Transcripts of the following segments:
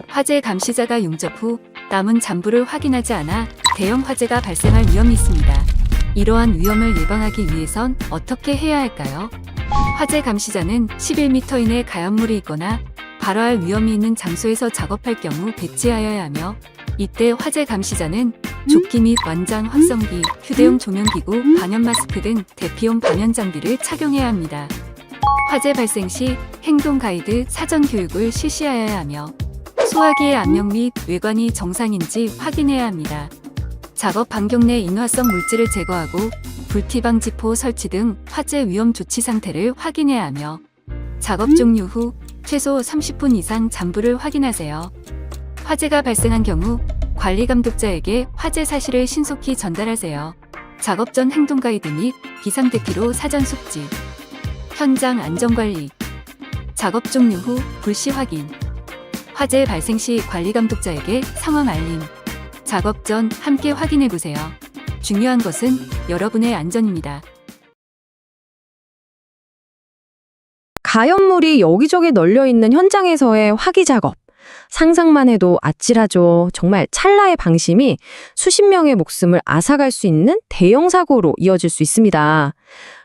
화재 감시자가 용접 후 남은 잔불을 확인하지 않아 대형 화재가 발생할 위험이 있습니다. 이러한 위험을 예방하기 위해선 어떻게 해야 할까요? 화재 감시자는 11m 이내 가연물이 있거나 발화할 위험이 있는 장소에서 작업할 경우 배치하여야 하며, 이때 화재 감시자는 조끼 및 완장 확성기, 휴대용 조명기구, 방염 마스크 등 대피용 방연 장비를 착용해야 합니다. 화재 발생 시 행동 가이드 사전 교육을 실시하여야 하며, 소화기의 압력 및 외관이 정상인지 확인해야 합니다. 작업 환경 내 인화성 물질을 제거하고 불티 방지포 설치 등 화재 위험 조치 상태를 확인해야 하며, 작업 종료 후 최소 30분 이상 잔불을 확인하세요. 화재가 발생한 경우 관리 감독자에게 화재 사실을 신속히 전달하세요. 작업 전 행동 가이드 및 비상대피로 사전 숙지. 현장 안전관리. 작업 종료 후 불씨 확인. 화재 발생 시 관리 감독자에게 상황 알림. 작업 전 함께 확인해 보세요. 중요한 것은 여러분의 안전입니다. 가연물이 여기저기 널려있는 현장에서의 화기 작업. 상상만 해도 아찔하죠. 정말 찰나의 방심이 수십 명의 목숨을 앗아갈 수 있는 대형 사고로 이어질 수 있습니다.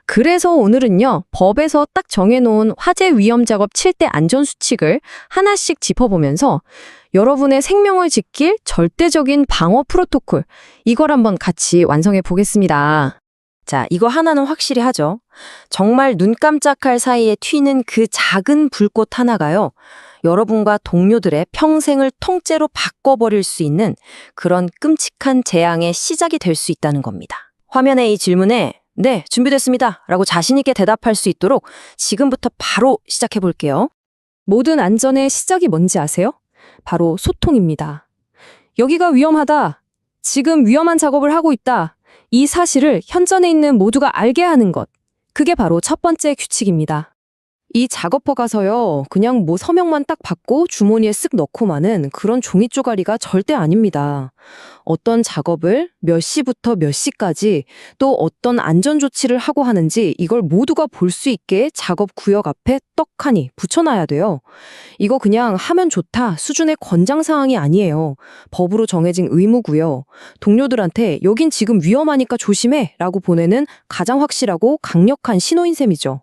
그래서 오늘은요, 법에서 딱 정해놓은 화재 위험 작업 7대 안전수칙을 하나씩 짚어보면서 여러분의 생명을 지킬 절대적인 방어 프로토콜, 이걸 한번 같이 완성해 보겠습니다. 자, 이거 하나는 확실히 하죠. 정말 눈 깜짝할 사이에 튀는 그 작은 불꽃 하나가요, 여러분과 동료들의 평생을 통째로 바꿔버릴 수 있는 그런 끔찍한 재앙의 시작이 될 수 있다는 겁니다. 화면의 이 질문에 네, 준비됐습니다 라고 자신있게 대답할 수 있도록 지금부터 바로 시작해 볼게요. 모든 안전의 시작이 뭔지 아세요? 바로 소통입니다. 여기가 위험하다. 지금 위험한 작업을 하고 있다. 이 사실을 현장에 있는 모두가 알게 하는 것. 그게 바로 첫 번째 규칙입니다. 이 작업허 가서요, 그냥 뭐 서명만 딱 받고 주머니에 쓱 넣고만은 그런 종이 쪼가리가 절대 아닙니다. 어떤 작업을 몇 시부터 몇 시까지 또 어떤 안전조치를 하고 하는지 이걸 모두가 볼 수 있게 작업 구역 앞에 떡하니 붙여놔야 돼요. 이거 그냥 하면 좋다 수준의 권장사항이 아니에요. 법으로 정해진 의무고요. 동료들한테 여긴 지금 위험하니까 조심해 라고 보내는 가장 확실하고 강력한 신호인 셈이죠.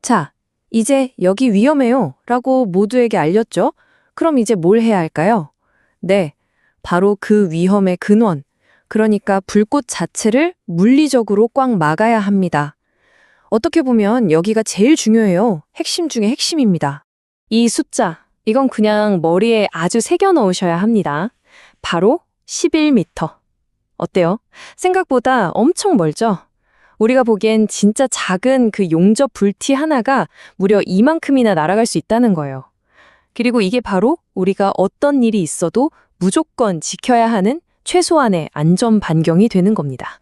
자, 이제 여기 위험해요 라고 모두에게 알렸죠? 그럼 이제 뭘 해야 할까요? 네, 바로 그 위험의 근원, 그러니까 불꽃 자체를 물리적으로 꽉 막아야 합니다. 어떻게 보면 여기가 제일 중요해요. 핵심 중에 핵심입니다. 이 숫자, 이건 그냥 머리에 아주 새겨 넣으셔야 합니다. 바로 11m. 어때요? 생각보다 엄청 멀죠? 우리가 보기엔 진짜 작은 그 용접 불티 하나가 무려 이만큼이나 날아갈 수 있다는 거예요. 그리고 이게 바로 우리가 어떤 일이 있어도 무조건 지켜야 하는 최소한의 안전 반경이 되는 겁니다.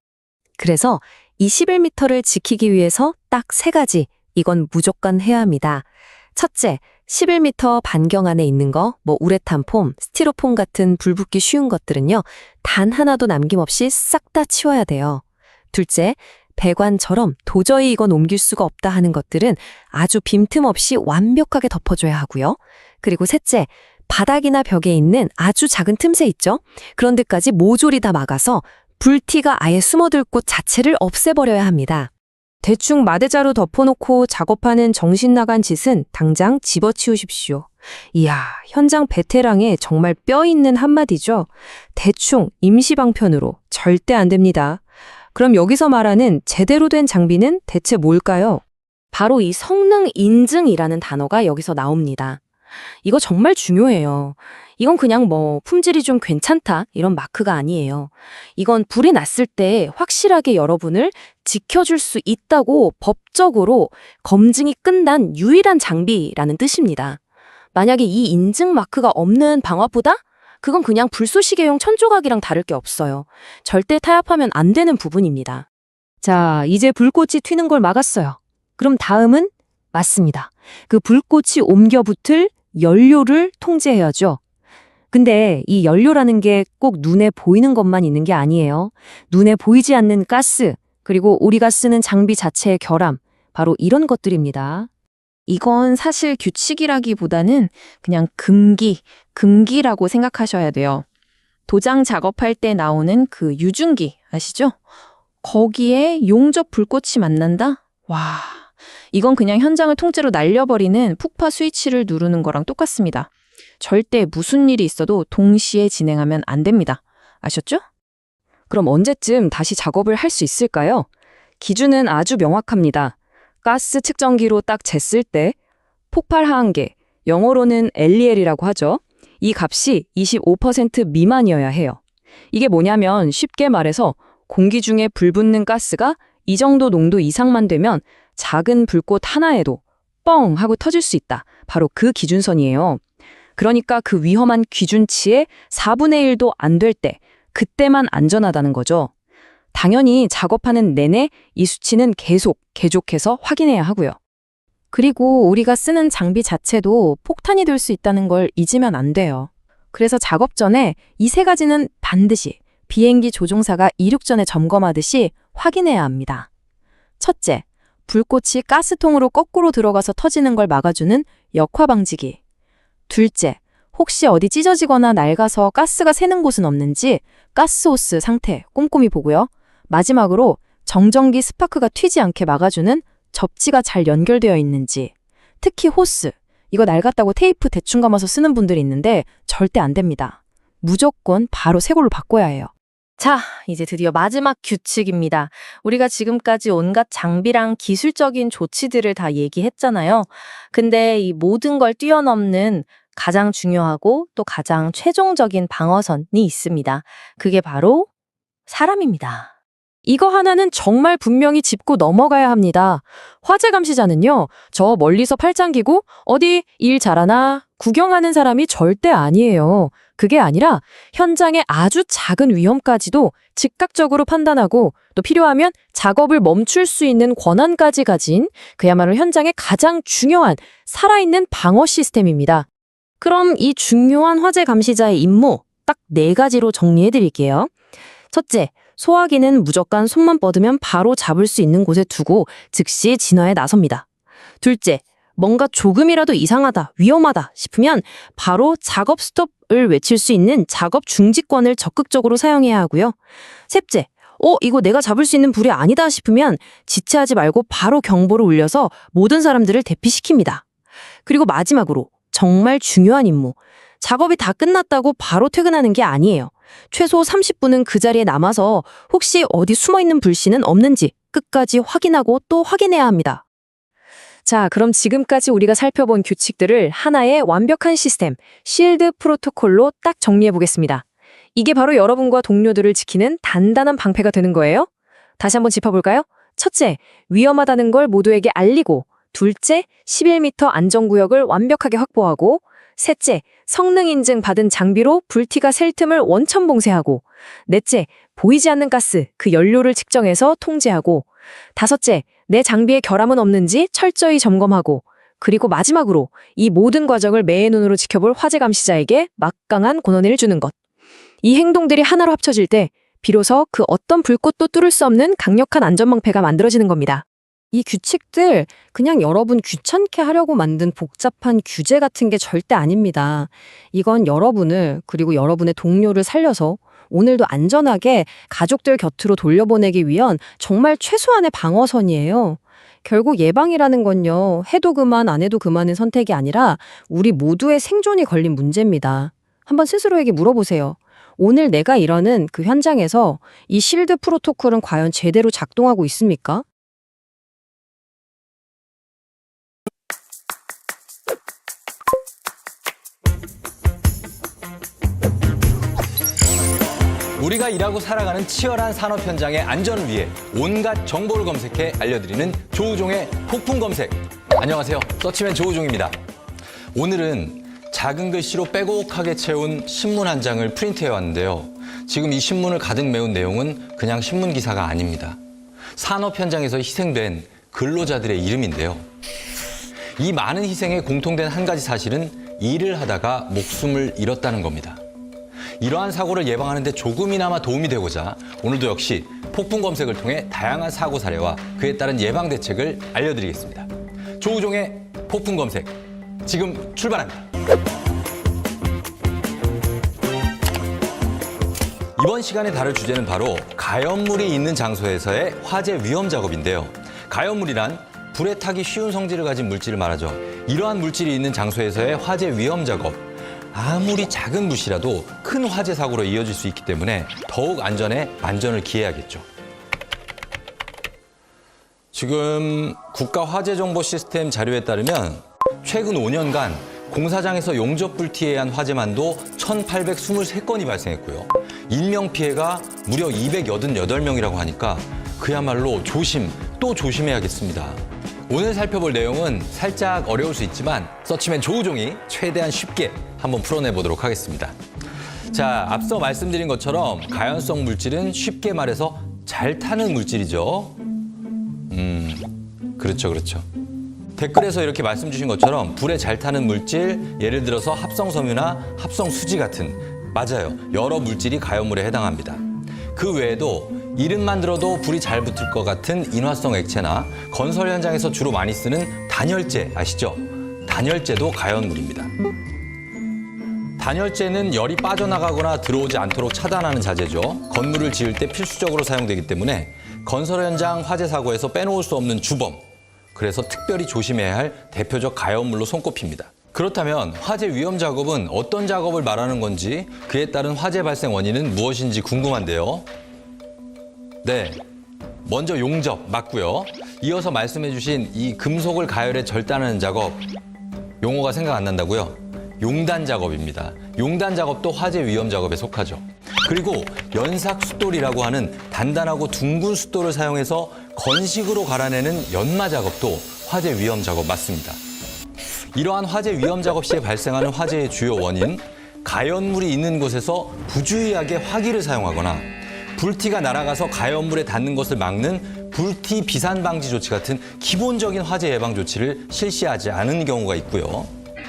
그래서 이 11m를 지키기 위해서 딱 3가지, 이건 무조건 해야 합니다. 첫째, 11m 반경 안에 있는 거, 뭐 우레탄 폼, 스티로폼 같은 불붙기 쉬운 것들은요, 단 하나도 남김없이 싹 다 치워야 돼요. 둘째, 배관처럼 도저히 이건 옮길 수가 없다 하는 것들은 아주 빈틈없이 완벽하게 덮어줘야 하고요. 그리고 셋째, 바닥이나 벽에 있는 아주 작은 틈새 있죠? 그런 데까지 모조리 다 막아서 불티가 아예 숨어들 곳 자체를 없애버려야 합니다. 대충 마대자루 덮어놓고 작업하는 정신 나간 짓은 당장 집어치우십시오. 이야, 현장 베테랑의 정말 뼈 있는 한마디죠. 대충 임시방편으로 절대 안 됩니다. 그럼 여기서 말하는 제대로 된 장비는 대체 뭘까요? 바로 이 성능 인증이라는 단어가 여기서 나옵니다. 이거 정말 중요해요. 이건 그냥 뭐 품질이 좀 괜찮다 이런 마크가 아니에요. 이건 불이 났을 때 확실하게 여러분을 지켜줄 수 있다고 법적으로 검증이 끝난 유일한 장비라는 뜻입니다. 만약에 이 인증 마크가 없는 방화포다? 그건 그냥 불쏘시개용 천조각이랑 다를 게 없어요. 절대 타협하면 안 되는 부분입니다. 자, 이제 불꽃이 튀는 걸 막았어요. 그럼 다음은 맞습니다. 그 불꽃이 옮겨 붙을 연료를 통제해야죠. 근데 이 연료라는 게 꼭 눈에 보이는 것만 있는 게 아니에요. 눈에 보이지 않는 가스, 그리고 우리가 쓰는 장비 자체의 결함, 바로 이런 것들입니다. 이건 사실 규칙이라기보다는 그냥 금기라고 생각하셔야 돼요. 도장 작업할 때 나오는 그 유증기 아시죠? 거기에 용접 불꽃이 만난다? 와, 이건 그냥 현장을 통째로 날려버리는 폭파 스위치를 누르는 거랑 똑같습니다. 절대 무슨 일이 있어도 동시에 진행하면 안 됩니다. 아셨죠? 그럼 언제쯤 다시 작업을 할 수 있을까요? 기준은 아주 명확합니다. 가스 측정기로 딱 쟀을 때 폭발 하한계, 영어로는 LEL이라고 하죠. 이 값이 25% 미만이어야 해요. 이게 뭐냐면 쉽게 말해서 공기 중에 불붙는 가스가 이 정도 농도 이상만 되면 작은 불꽃 하나에도 뻥 하고 터질 수 있다. 바로 그 기준선이에요. 그러니까 그 위험한 기준치의 4분의 1도 안 될 때, 그때만 안전하다는 거죠. 당연히 작업하는 내내 이 수치는 계속 계족해서 확인해야 하고요. 그리고 우리가 쓰는 장비 자체도 폭탄이 될 수 있다는 걸 잊으면 안 돼요. 그래서 작업 전에 이 세 가지는 반드시 비행기 조종사가 이륙 전에 점검하듯이 확인해야 합니다. 첫째, 불꽃이 가스통으로 거꾸로 들어가서 터지는 걸 막아주는 역화 방지기. 둘째, 혹시 어디 찢어지거나 낡아서 가스가 새는 곳은 없는지 가스호스 상태 꼼꼼히 보고요. 마지막으로 정전기 스파크가 튀지 않게 막아주는 접지가 잘 연결되어 있는지. 특히 호스, 이거 낡았다고 테이프 대충 감아서 쓰는 분들이 있는데 절대 안 됩니다. 무조건 바로 새 걸로 바꿔야 해요. 자, 이제 드디어 마지막 규칙입니다. 우리가 지금까지 온갖 장비랑 기술적인 조치들을 다 얘기했잖아요. 근데 이 모든 걸 뛰어넘는 가장 중요하고 또 가장 최종적인 방어선이 있습니다. 그게 바로 사람입니다. 이거 하나는 정말 분명히 짚고 넘어가야 합니다. 화재 감시자는요, 저 멀리서 팔짱 끼고 어디 일 잘하나 구경하는 사람이 절대 아니에요. 그게 아니라 현장의 아주 작은 위험까지도 즉각적으로 판단하고 또 필요하면 작업을 멈출 수 있는 권한까지 가진 그야말로 현장의 가장 중요한 살아있는 방어 시스템입니다. 그럼 이 중요한 화재 감시자의 임무 딱 4가지로 정리해 드릴게요. 첫째, 소화기는 무조건 손만 뻗으면 바로 잡을 수 있는 곳에 두고 즉시 진화에 나섭니다. 둘째, 뭔가 조금이라도 이상하다, 위험하다 싶으면 바로 작업 스톱을 외칠 수 있는 작업 중지권을 적극적으로 사용해야 하고요. 셋째, 이거 내가 잡을 수 있는 불이 아니다 싶으면 지체하지 말고 바로 경보를 울려서 모든 사람들을 대피시킵니다. 그리고 마지막으로 정말 중요한 임무, 작업이 다 끝났다고 바로 퇴근하는 게 아니에요. 최소 30분은 그 자리에 남아서 혹시 어디 숨어있는 불씨는 없는지 끝까지 확인하고 또 확인해야 합니다. 자, 그럼 지금까지 우리가 살펴본 규칙들을 하나의 완벽한 시스템, 실드 프로토콜로 딱 정리해 보겠습니다. 이게 바로 여러분과 동료들을 지키는 단단한 방패가 되는 거예요. 다시 한번 짚어볼까요? 첫째, 위험하다는 걸 모두에게 알리고, 둘째, 11m 안전구역을 완벽하게 확보하고, 셋째, 성능 인증 받은 장비로 불티가 셀 틈을 원천 봉쇄하고, 넷째, 보이지 않는 가스, 그 연료를 측정해서 통제하고, 다섯째, 내 장비에 결함은 없는지 철저히 점검하고, 그리고 마지막으로 이 모든 과정을 매의 눈으로 지켜볼 화재 감시자에게 막강한 권한을 주는 것. 이 행동들이 하나로 합쳐질 때 비로소 그 어떤 불꽃도 뚫을 수 없는 강력한 안전망패가 만들어지는 겁니다. 이 규칙들 그냥 여러분 귀찮게 하려고 만든 복잡한 규제 같은 게 절대 아닙니다. 이건 여러분을 그리고 여러분의 동료를 살려서 오늘도 안전하게 가족들 곁으로 돌려보내기 위한 정말 최소한의 방어선이에요. 결국 예방이라는 건요, 해도 그만 안 해도 그만의 선택이 아니라 우리 모두의 생존이 걸린 문제입니다. 한번 스스로에게 물어보세요. 오늘 내가 일하는 그 현장에서 이 실드 프로토콜은 과연 제대로 작동하고 있습니까? 우리가 일하고 살아가는 치열한 산업 현장의 안전을 위해 온갖 정보를 검색해 알려드리는 조우종의 폭풍 검색. 안녕하세요. 서치맨 조우종입니다. 오늘은 작은 글씨로 빼곡하게 채운 신문 한 장을 프린트해 왔는데요. 지금 이 신문을 가득 메운 내용은 그냥 신문 기사가 아닙니다. 산업 현장에서 희생된 근로자들의 이름인데요. 이 많은 희생에 공통된 한 가지 사실은 일을 하다가 목숨을 잃었다는 겁니다. 이러한 사고를 예방하는 데 조금이나마 도움이 되고자 오늘도 역시 폭풍 검색을 통해 다양한 사고 사례와 그에 따른 예방 대책을 알려드리겠습니다. 조우종의 폭풍 검색 지금 출발합니다. 이번 시간에 다룰 주제는 바로 가연물이 있는 장소에서의 화재 위험 작업인데요. 가연물이란 불에 타기 쉬운 성질을 가진 물질을 말하죠. 이러한 물질이 있는 장소에서의 화재 위험 작업. 아무리 작은 묻이라도 큰 화재 사고로 이어질 수 있기 때문에 더욱 안전에 만전을 기해야겠죠. 지금 국가화재정보시스템 자료에 따르면 최근 5년간 공사장에서 용접불티에 의한 화재만도 1,823건이 발생했고요. 인명피해가 무려 288명이라고 하니까 그야말로 조심 또 조심해야겠습니다. 오늘 살펴볼 내용은 살짝 어려울 수 있지만 서치맨 조우종이 최대한 쉽게 한번 풀어내보도록 하겠습니다. 자, 앞서 말씀드린 것처럼 가연성 물질은 쉽게 말해서 잘 타는 물질이죠. 그렇죠. 댓글에서 이렇게 말씀 주신 것처럼 불에 잘 타는 물질, 예를 들어서 합성섬유나 합성수지 같은, 맞아요, 여러 물질이 가연물에 해당합니다. 그 외에도 이름만 들어도 불이 잘 붙을 것 같은 인화성 액체나 건설 현장에서 주로 많이 쓰는 단열재 아시죠? 단열재도 가연물입니다. 단열재는 열이 빠져나가거나 들어오지 않도록 차단하는 자재죠. 건물을 지을 때 필수적으로 사용되기 때문에 건설 현장 화재 사고에서 빼놓을 수 없는 주범. 그래서 특별히 조심해야 할 대표적 가연물로 손꼽힙니다. 그렇다면 화재 위험 작업은 어떤 작업을 말하는 건지, 그에 따른 화재 발생 원인은 무엇인지 궁금한데요. 네, 먼저 용접 맞고요. 이어서 말씀해 주신 이 금속을 가열해 절단하는 작업, 용어가 생각 안 난다고요? 용단 작업입니다. 용단 작업도 화재 위험 작업에 속하죠. 그리고 연삭 숫돌이라고 하는 단단하고 둥근 숫돌을 사용해서 건식으로 갈아내는 연마 작업도 화재 위험 작업 맞습니다. 이러한 화재 위험 작업 시에 발생하는 화재의 주요 원인, 가연물이 있는 곳에서 부주의하게 화기를 사용하거나 불티가 날아가서 가연물에 닿는 것을 막는 불티 비산 방지 조치 같은 기본적인 화재 예방 조치를 실시하지 않은 경우가 있고요.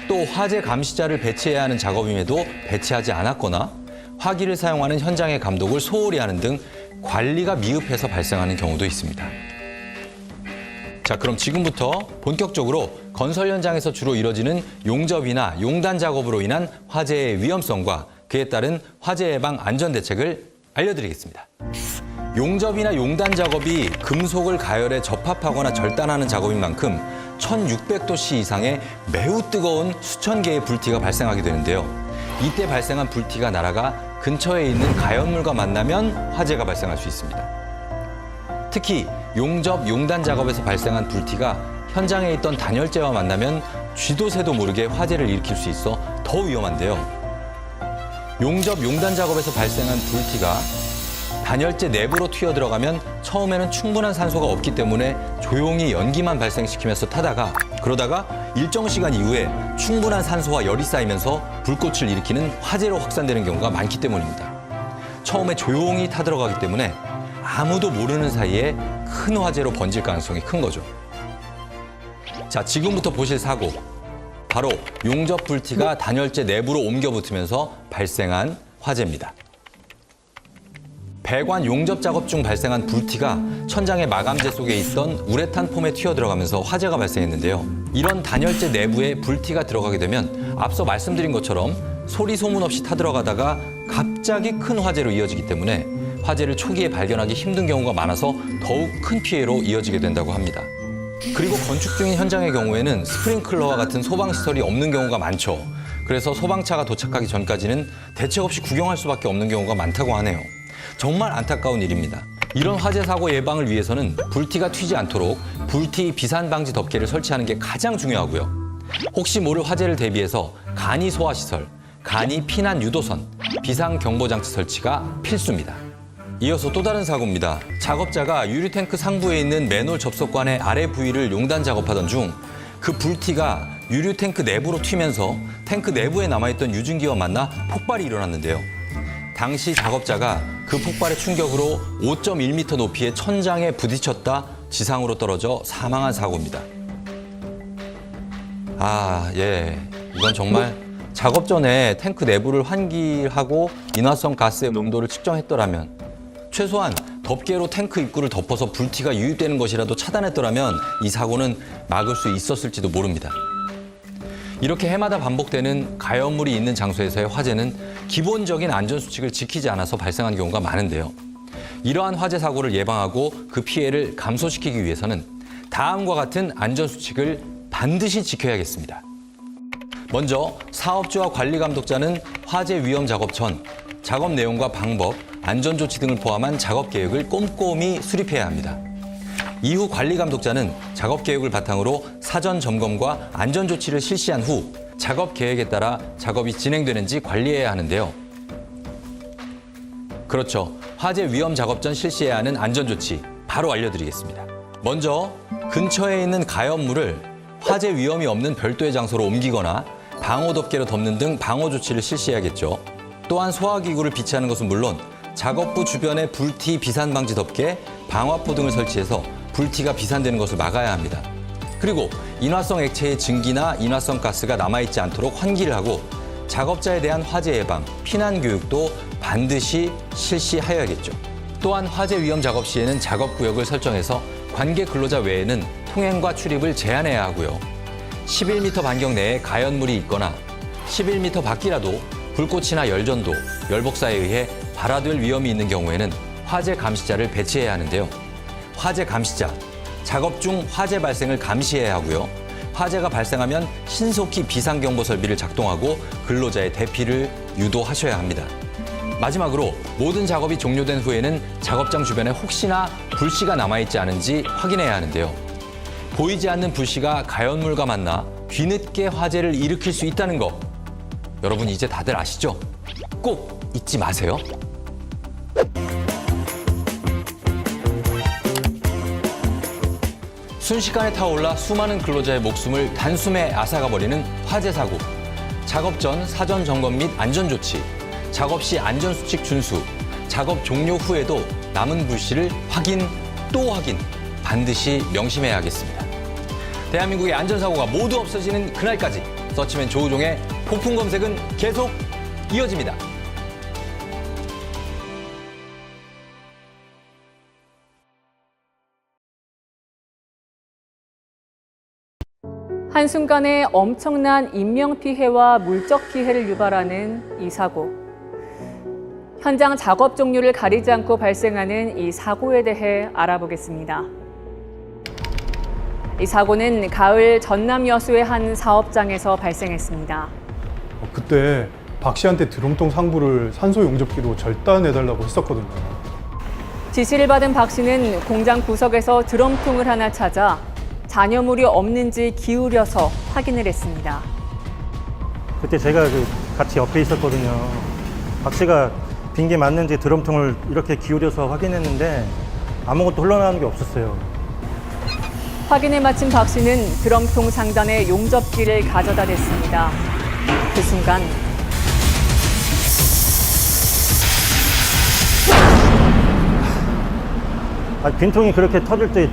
또 화재 감시자를 배치해야 하는 작업임에도 배치하지 않았거나 화기를 사용하는 현장의 감독을 소홀히 하는 등 관리가 미흡해서 발생하는 경우도 있습니다. 자, 그럼 지금부터 본격적으로 건설 현장에서 주로 이뤄지는 용접이나 용단 작업으로 인한 화재의 위험성과 그에 따른 화재 예방 안전 대책을 알려드리겠습니다. 용접이나 용단 작업이 금속을 가열해 접합하거나 절단하는 작업인 만큼 1600도씨 이상의 매우 뜨거운 수천 개의 불티가 발생하게 되는데요. 이때 발생한 불티가 날아가 근처에 있는 가연물과 만나면 화재가 발생할 수 있습니다. 특히 용접, 용단 작업에서 발생한 불티가 현장에 있던 단열재와 만나면 쥐도 새도 모르게 화재를 일으킬 수 있어 더 위험한데요. 용접, 용단 작업에서 발생한 불티가 단열재 내부로 튀어들어가면 처음에는 충분한 산소가 없기 때문에 조용히 연기만 발생시키면서 타다가 그러다가 일정 시간 이후에 충분한 산소와 열이 쌓이면서 불꽃을 일으키는 화재로 확산되는 경우가 많기 때문입니다. 처음에 조용히 타들어가기 때문에 아무도 모르는 사이에 큰 화재로 번질 가능성이 큰 거죠. 자, 지금부터 보실 사고. 바로 용접 불티가 단열재 내부로 옮겨 붙으면서 발생한 화재입니다. 배관 용접 작업 중 발생한 불티가 천장의 마감재 속에 있던 우레탄 폼에 튀어들어가면서 화재가 발생했는데요. 이런 단열재 내부에 불티가 들어가게 되면 앞서 말씀드린 것처럼 소리 소문 없이 타들어가다가 갑자기 큰 화재로 이어지기 때문에 화재를 초기에 발견하기 힘든 경우가 많아서 더욱 큰 피해로 이어지게 된다고 합니다. 그리고 건축 중인 현장의 경우에는 스프링클러와 같은 소방시설이 없는 경우가 많죠. 그래서 소방차가 도착하기 전까지는 대책 없이 구경할 수밖에 없는 경우가 많다고 하네요. 정말 안타까운 일입니다. 이런 화재 사고 예방을 위해서는 불티가 튀지 않도록 불티 비산 방지 덮개를 설치하는 게 가장 중요하고요. 혹시 모를 화재를 대비해서 간이 소화시설, 간이 피난 유도선, 비상 경보 장치 설치가 필수입니다. 이어서 또 다른 사고입니다. 작업자가 유리탱크 상부에 있는 맨홀 접속관의 아래 부위를 용단 작업하던 중 그 불티가 유리탱크 내부로 튀면서 탱크 내부에 남아있던 유증기와 만나 폭발이 일어났는데요. 당시 작업자가 그 폭발의 충격으로 5.1m 높이의 천장에 부딪혔다 지상으로 떨어져 사망한 사고입니다. 이건 정말 작업 전에 탱크 내부를 환기하고 인화성 가스의 농도를 측정했더라면, 최소한 덮개로 탱크 입구를 덮어서 불티가 유입되는 것이라도 차단했더라면 이 사고는 막을 수 있었을지도 모릅니다. 이렇게 해마다 반복되는 가연물이 있는 장소에서의 화재는 기본적인 안전수칙을 지키지 않아서 발생하는 경우가 많은데요. 이러한 화재 사고를 예방하고 그 피해를 감소시키기 위해서는 다음과 같은 안전수칙을 반드시 지켜야겠습니다. 먼저 사업주와 관리감독자는 화재 위험 작업 전 작업 내용과 방법, 안전조치 등을 포함한 작업 계획을 꼼꼼히 수립해야 합니다. 이후 관리감독자는 작업 계획을 바탕으로 사전 점검과 안전조치를 실시한 후 작업 계획에 따라 작업이 진행되는지 관리해야 하는데요. 그렇죠. 화재 위험 작업 전 실시해야 하는 안전조치 바로 알려드리겠습니다. 먼저 근처에 있는 가연물을 화재 위험이 없는 별도의 장소로 옮기거나 방호덮개로 덮는 등 방호 조치를 실시해야겠죠. 또한 소화기구를 비치하는 것은 물론 작업부 주변에 불티 비산 방지 덮개, 방화포 등을 설치해서 불티가 비산되는 것을 막아야 합니다. 그리고 인화성 액체의 증기나 인화성 가스가 남아있지 않도록 환기를 하고 작업자에 대한 화재 예방, 피난 교육도 반드시 실시하여야겠죠. 또한 화재 위험 작업 시에는 작업 구역을 설정해서 관계 근로자 외에는 통행과 출입을 제한해야 하고요. 11m 반경 내에 가연물이 있거나 11m 밖이라도 불꽃이나 열전도, 열복사에 의해 발화될 위험이 있는 경우에는 화재 감시자를 배치해야 하는데요. 화재 감시자, 작업 중 화재 발생을 감시해야 하고요. 화재가 발생하면 신속히 비상경보 설비를 작동하고 근로자의 대피를 유도하셔야 합니다. 마지막으로 모든 작업이 종료된 후에는 작업장 주변에 혹시나 불씨가 남아있지 않은지 확인해야 하는데요. 보이지 않는 불씨가 가연물과 만나 뒤늦게 화재를 일으킬 수 있다는 거 여러분 이제 다들 아시죠? 꼭 잊지 마세요. 순식간에 타올라 수많은 근로자의 목숨을 단숨에 앗아가버리는 화재 사고. 작업 전 사전 점검 및 안전조치, 작업 시 안전수칙 준수, 작업 종료 후에도 남은 불씨를 확인 또 확인 반드시 명심해야 하겠습니다. 대한민국의 안전사고가 모두 없어지는 그날까지 서치맨 조우종의 폭풍 검색은 계속 이어집니다. 한순간에 엄청난 인명피해와 물적 피해를 유발하는 이 사고. 현장 작업 종류를 가리지 않고 발생하는 이 사고에 대해 알아보겠습니다. 이 사고는 가을 전남 여수의 한 사업장에서 발생했습니다. 그때 박 씨한테 드럼통 상부를 산소 용접기로 절단해달라고 했었거든요. 지시를 받은 박 씨는 공장 구석에서 드럼통을 하나 찾아 잔여물이 없는지 기울여서 확인을 했습니다. 그때 제가 같이 옆에 있었거든요. 박 씨가 빈 게 맞는지 드럼통을 이렇게 기울여서 확인했는데 아무것도 흘러나오는 게 없었어요. 확인을 마친 박 씨는 드럼통 상단에 용접기를 가져다 댔습니다. 그 순간 빈통이 그렇게 터질 때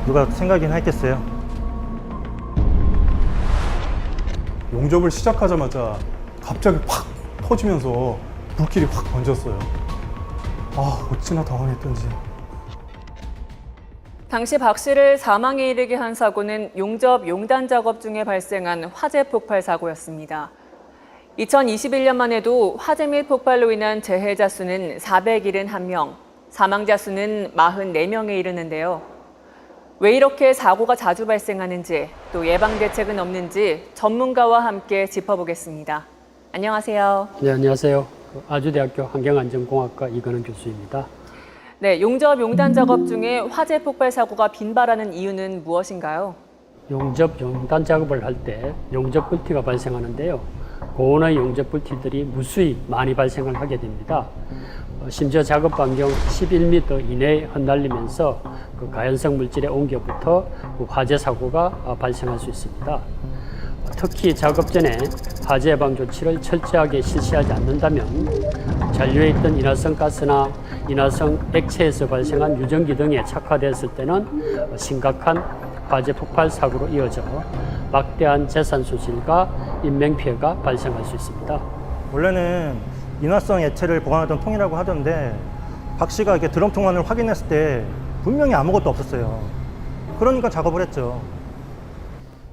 누가 생각이나 했겠어요? 용접을 시작하자마자 갑자기 확 터지면서 불길이 확 번졌어요. 어찌나 당황했던지. 당시 박 씨를 사망에 이르게 한 사고는 용접 용단 작업 중에 발생한 화재 폭발 사고였습니다. 2021년만 해도 화재 및 폭발로 인한 재해자 수는 471명, 사망자 수는 44명에 이르는데요. 왜 이렇게 사고가 자주 발생하는지, 또 예방 대책은 없는지 전문가와 함께 짚어보겠습니다. 안녕하세요. 네, 안녕하세요. 아주대학교 환경안전공학과 이건은 교수입니다. 네, 용접 용단 작업 중에 화재 폭발 사고가 빈발하는 이유는 무엇인가요? 용접 용단 작업을 할 때 용접 불티가 발생하는데요. 고온의 용접 불티들이 무수히 많이 발생을 하게 됩니다. 심지어 작업 반경 11m 이내에 흩날리면서 그 가연성 물질의 옹겨부터 화재 사고가 발생할 수 있습니다. 특히 작업 전에 화재 예방 조치를 철저하게 실시하지 않는다면 잔류에 있던 인화성 가스나 인화성 액체에서 발생한 유전기 등에 착화되었을 때는 심각한 화재 폭발 사고로 이어져 막대한 재산 손실과 인명 피해가 발생할 수 있습니다. 원래는 인화성 액체를 보관하던 통이라고 하던데 박 씨가 이렇게 드럼통 안을 확인했을 때 분명히 아무것도 없었어요. 그러니까 작업을 했죠.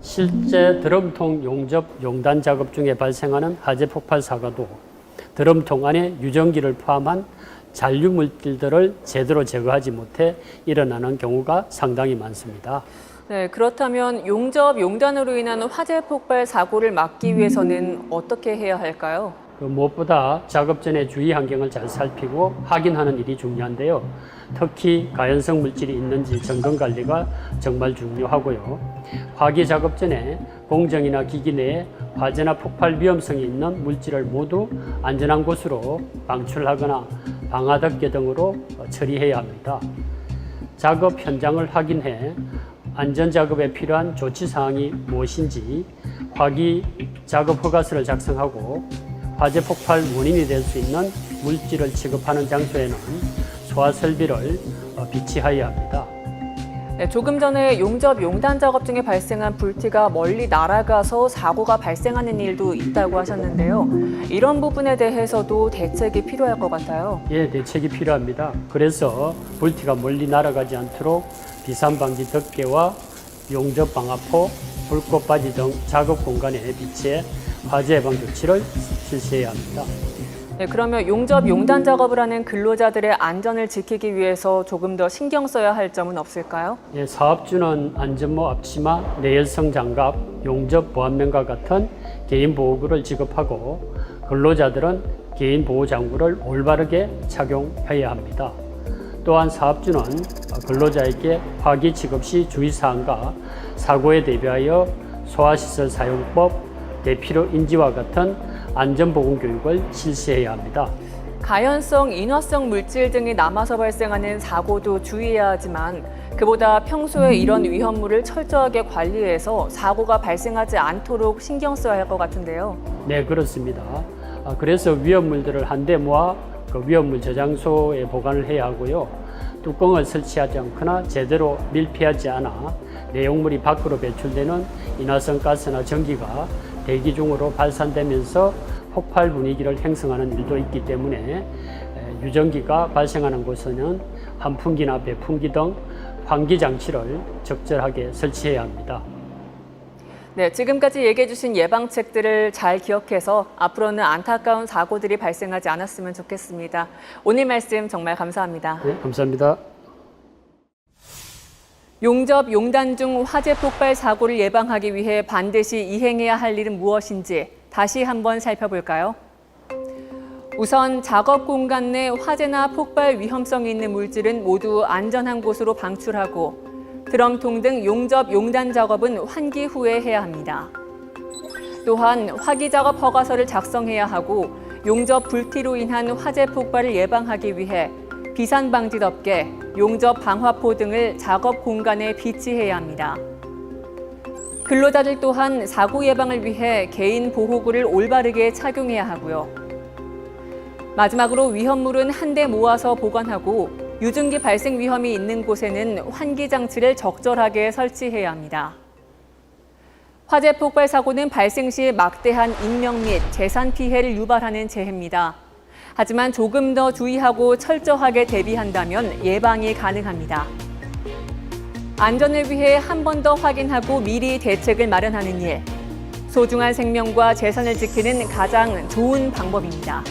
실제 드럼통 용접 용단 작업 중에 발생하는 화재 폭발 사고도 드럼통 안에 유전기를 포함한 잔류 물질들을 제대로 제거하지 못해 일어나는 경우가 상당히 많습니다. 네, 그렇다면 용접 용단으로 인한 화재 폭발 사고를 막기 위해서는 어떻게 해야 할까요? 무엇보다 작업 전에 주위 환경을 잘 살피고 확인하는 일이 중요한데요. 특히 가연성 물질이 있는지 점검 관리가 정말 중요하고요. 화기 작업 전에 공정이나 기기 내에 화재나 폭발 위험성이 있는 물질을 모두 안전한 곳으로 방출하거나 방화덮개 등으로 처리해야 합니다. 작업 현장을 확인해 안전 작업에 필요한 조치 사항이 무엇인지 화기 작업 허가서를 작성하고 화재 폭발 원인이 될 수 있는 물질을 취급하는 장소에는 소화 설비를 비치하여야 합니다. 네, 조금 전에 용접 용단 작업 중에 발생한 불티가 멀리 날아가서 사고가 발생하는 일도 있다고 하셨는데요. 이런 부분에 대해서도 대책이 필요할 것 같아요. 예, 대책이 필요합니다. 그래서 불티가 멀리 날아가지 않도록 비산방지 덮개와 용접 방화포, 불꽃바지 등 작업 공간에 비치해 화재 예방 조치를 실시해야 합니다. 네, 그러면 용접 용단 작업을 하는 근로자들의 안전을 지키기 위해서 조금 더 신경 써야 할 점은 없을까요? 예, 사업주는 안전모 앞치마, 내열성 장갑, 용접 보안면과 같은 개인 보호구를 지급하고 근로자들은 개인 보호 장구를 올바르게 착용해야 합니다. 또한 사업주는 근로자에게 화기 취급 시 주의사항과 사고에 대비하여 소화시설 사용법, 대피로 인지와 같은 안전보건 교육을 실시해야 합니다. 가연성, 인화성 물질 등이 남아서 발생하는 사고도 주의해야 하지만 그보다 평소에 이런 위험물을 철저하게 관리해서 사고가 발생하지 않도록 신경 써야 할 것 같은데요. 네, 그렇습니다. 그래서 위험물들을 한데 모아 그 위험물 저장소에 보관을 해야 하고요. 뚜껑을 설치하지 않거나 제대로 밀폐하지 않아 내용물이 밖으로 배출되는 인화성 가스나 전기가 대기 중으로 발산되면서 폭발 분위기를 형성하는 일도 있기 때문에 유전기가 발생하는 곳에는 환풍기나 배풍기 등 환기 장치를 적절하게 설치해야 합니다. 네, 지금까지 얘기해 주신 예방책들을 잘 기억해서 앞으로는 안타까운 사고들이 발생하지 않았으면 좋겠습니다. 오늘 말씀 정말 감사합니다. 네, 감사합니다. 용접 용단 중 화재 폭발 사고를 예방하기 위해 반드시 이행해야 할 일은 무엇인지 다시 한번 살펴볼까요? 우선 작업 공간 내 화재나 폭발 위험성이 있는 물질은 모두 안전한 곳으로 방출하고 드럼통 등 용접 용단 작업은 환기 후에 해야 합니다. 또한 화기 작업 허가서를 작성해야 하고 용접 불티로 인한 화재 폭발을 예방하기 위해 비산방지 덮개, 용접 방화포 등을 작업 공간에 비치해야 합니다. 근로자들 또한 사고 예방을 위해 개인 보호구를 올바르게 착용해야 하고요. 마지막으로 위험물은 한데 모아서 보관하고 유증기 발생 위험이 있는 곳에는 환기 장치를 적절하게 설치해야 합니다. 화재 폭발 사고는 발생 시 막대한 인명 및 재산 피해를 유발하는 재해입니다. 하지만 조금 더 주의하고 철저하게 대비한다면 예방이 가능합니다. 안전을 위해 한 번 더 확인하고 미리 대책을 마련하는 일, 소중한 생명과 재산을 지키는 가장 좋은 방법입니다.